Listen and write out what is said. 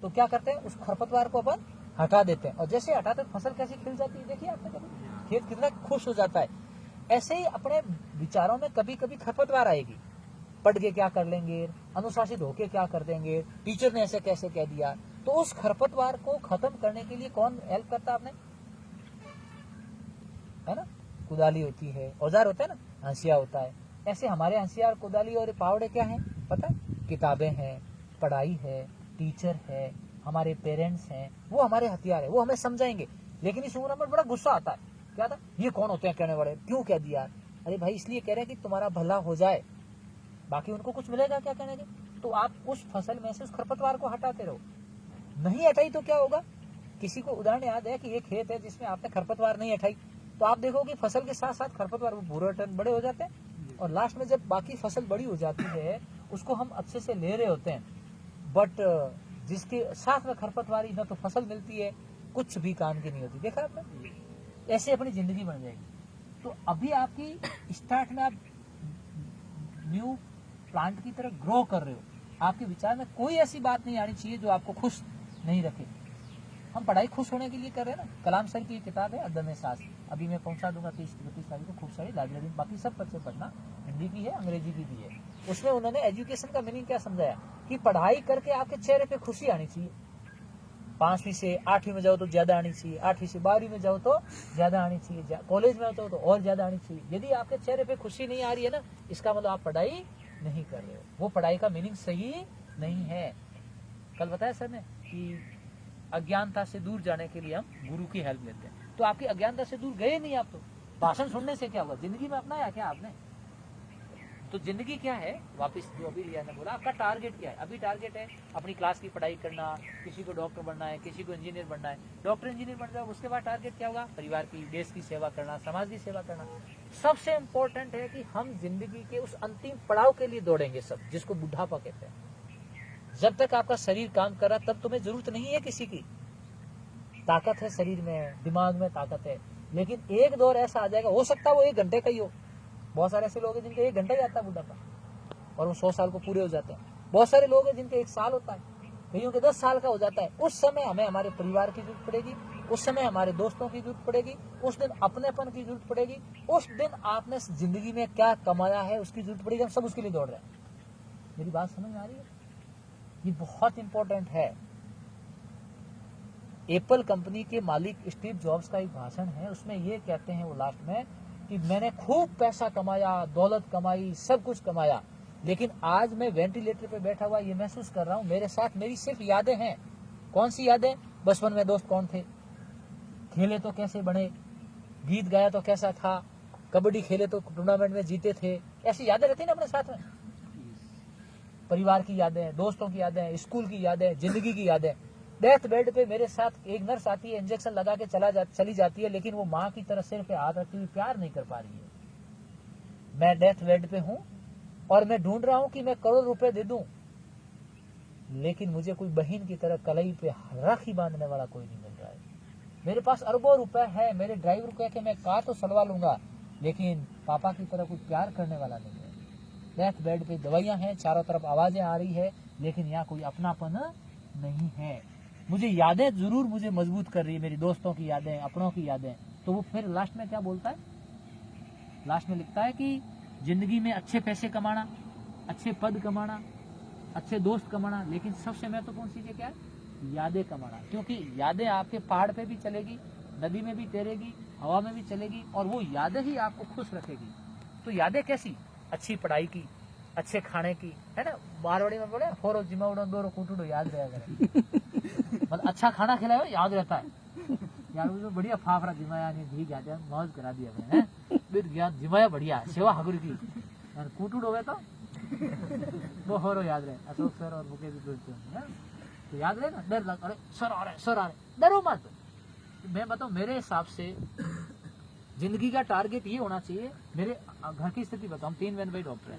तो क्या करते हैं, उस खरपतवार को अपन हटा देते हैं, और जैसे हटाते हैं फसल कैसी खिल जाती है। देखिए आपने कभी खेत कितना खुश हो जाता है। ऐसे ही अपने विचारों में कभी कभी खरपतवार आएगी, पढ़ के क्या कर लेंगे, अनुशासित होके क्या कर देंगे, टीचर ने ऐसे कैसे कह दिया। तो उस खरपतवार को खत्म करने के लिए कौन हेल्प करता है आपने, है ना, कुदाली होती है, औजार होता है ना, हंसिया होता है। ऐसे हमारे हंसिया, कुदाली और पावड़े क्या है पता है, किताबें हैं, पढ़ाई है, टीचर है, हमारे पेरेंट्स हैं, वो हमारे हथियार है, वो हमें समझाएंगे। लेकिन इस उम्र में बड़ा गुस्सा आता है, क्या था, ये कौन होते हैं कहने वाले, क्यों कह दिया। अरे भाई इसलिए कह रहे हैं कि तुम्हारा भला हो जाए, बाकी उनको कुछ मिलेगा क्या कहने के। तो आप उस फसल में से उस खरपतवार को हटाते रहो, नहीं हटाई तो क्या होगा। किसी को उदाहरण याद है कि एक खेत है जिसमें आपने खरपतवार नहीं हटाई, तो आप देखोगे फसल के साथ साथ खरपतवार वो भूरे टन बड़े हो जाते हैं, और लास्ट में जब बाकी फसल बड़ी हो जाती है उसको हम अच्छे से ले रहे होते हैं, बट जिसके साथ में खरपतवारी ना तो फसल मिलती है, कुछ भी काम की नहीं होती। देखा आपने, ऐसे अपनी जिंदगी बन जाएगी। तो अभी आपकी स्टार्ट में आप न्यू प्लांट की तरह ग्रो कर रहे हो, आपके विचार में कोई ऐसी बात नहीं आनी चाहिए जो आपको खुश नहीं रखे। हम पढ़ाई खुश होने के लिए कर रहे हैं ना। कलाम सर की किताब है अदम्य साहस, अभी मैं पहुंचा दूंगा 30-31 तारीख को, खूब सारी लाइब्रेरी, बाकी सब बच्चे पढ़ना, हिंदी की है, अंग्रेजी की भी है। उसमें उन्होंने एजुकेशन का मीनिंग क्या समझाया कि पढ़ाई करके आपके चेहरे पे खुशी आनी चाहिए। 5वीं से 8वीं में जाओ तो ज्यादा आनी चाहिए, 8वीं से 12वीं में जाओ तो ज्यादा आनी चाहिए, कॉलेज में जाओ तो और ज्यादा आनी चाहिए। यदि आपके चेहरे पे खुशी नहीं आ रही है ना, इसका मतलब आप पढ़ाई नहीं कर रहे हो, वो पढ़ाई का मीनिंग सही नहीं है। कल बताया सर ने कि अज्ञानता से दूर जाने के लिए हम गुरु की हेल्प लेते हैं। तो आपकी अज्ञानता से दूर गए नहीं आप, तो भाषण सुनने से क्या हुआ, जिंदगी में अपनाया क्या आपने। तो जिंदगी क्या है, वापस जो अभी रिया ने बोला, आपका टारगेट क्या है। अभी टारगेट है अपनी क्लास की पढ़ाई करना, किसी को डॉक्टर बनना है, किसी को इंजीनियर बनना है, डॉक्टर इंजीनियर बन जाओ, उसके बाद टारगेट क्या होगा, परिवार की, देश की सेवा करना, समाज की सेवा करना। सबसे इम्पोर्टेंट है कि हम जिंदगी के उस अंतिम पड़ाव के लिए दौड़ेंगे सब, जिसको बुढ़ापा कहते हैं। जब तक आपका शरीर काम कर रहा तब तुम्हें जरूरत नहीं है किसी की, ताकत है शरीर में, दिमाग में ताकत है। लेकिन एक दौर ऐसा आ जाएगा, हो सकता है वो 1 घंटे का ही हो। बहुत सारे ऐसे लोग हैं जिनके 1 घंटा ही आता है बुढ़ापा, और वो 100 साल को पूरे हो जाते हैं। बहुत सारे लोग हैं जिनके 1 साल होता है, कईयों के 10 साल का हो जाता है। उस समय हमें हमारे परिवार की जरूरत पड़ेगी, उस समय हमारे दोस्तों की जरूरत पड़ेगी, उस दिन अपनेपन की जरूरत पड़ेगी, उस दिन आपने जिंदगी में क्या कमाया है उसकी जरूरत पड़ेगी। हम सब उसके लिए दौड़ रहे हैं। मेरी बात समझ में आ रही है, ये बहुत इंपॉर्टेंट है। एप्पल कंपनी के मालिक स्टीव जॉब्स का एक भाषण है, उसमें ये कहते हैं वो लास्ट में कि मैंने खूब पैसा कमाया, दौलत कमाई, सब कुछ कमाया, लेकिन आज मैं वेंटिलेटर पे बैठा हुआ ये महसूस कर रहा हूँ, मेरे साथ मेरी सिर्फ यादें हैं। कौन सी यादें, बचपन में दोस्त कौन थे, खेले तो कैसे बने, गीत गाया तो कैसा था, कबड्डी खेले तो टूर्नामेंट में जीते थे, ऐसी यादें रहती ना अपने साथ में। परिवार की यादें, दोस्तों की यादें, स्कूल की यादें, जिंदगी की यादें। डेथ बेड पे मेरे साथ एक नर्स आती है, इंजेक्शन लगा के चली जाती है, लेकिन वो माँ की तरह सिर पे हाथ रखती हुई प्यार नहीं कर पा रही है। मैं डेथ बेड पे हूँ और मैं ढूंढ रहा हूँ कि मैं करोड़ रुपए दे दूं, लेकिन मुझे कोई बहन की तरह कलाई पे राखी बांधने वाला कोई नहीं मिल रहा है। मेरे पास अरबों रुपए है, मेरे ड्राइवर को कह मैं कार तो सलवा लूंगा, लेकिन पापा की तरह कोई प्यार करने वाला नहीं है। डेथ बेड पे दवाइयां हैं, चारों तरफ आवाजें आ रही है, लेकिन यहाँ कोई अपनापन नहीं है। मुझे यादें जरूर मुझे मजबूत कर रही है, मेरी दोस्तों की यादें, अपनों की यादें। तो वो फिर लास्ट में क्या बोलता है, लास्ट में लिखता है कि जिंदगी में अच्छे पैसे कमाना, अच्छे पद कमाना, अच्छे दोस्त कमाना, लेकिन सबसे महत्वपूर्ण चीज क्या है, यादें कमाना। क्योंकि यादें आपके पहाड़ पे भी चलेगी, नदी में भी तैरेगी, हवा में भी चलेगी, और वो यादें ही आपको खुश रखेगी। तो यादें कैसी, अच्छी पढ़ाई की, अच्छे खाने की, है ना, मारवाड़ी में बोले फोरो जिमाउडो दोरो कुटुडो याद रहेगा। मतलब अच्छा खाना खिलाया याद रहता है यार, वो बढ़िया फाफड़ा जिमाया ने धी गया, मौज करा दिया मैंने, फिर गया जिमाया बढ़िया सेवा हगुर की, और कुटुड हो गए तो वो होरो याद रहे। अशोक सर और मुकेश दोस्तों है तो याद रहे ना, डर लग, अरे सर आ रहे, डरो मत। मैं बताऊं, मेरे हिसाब से जिंदगी का टारगेट ये होना चाहिए। मेरे घर की स्थिति बताऊं, 3 बहन भाई डॉक्टर है,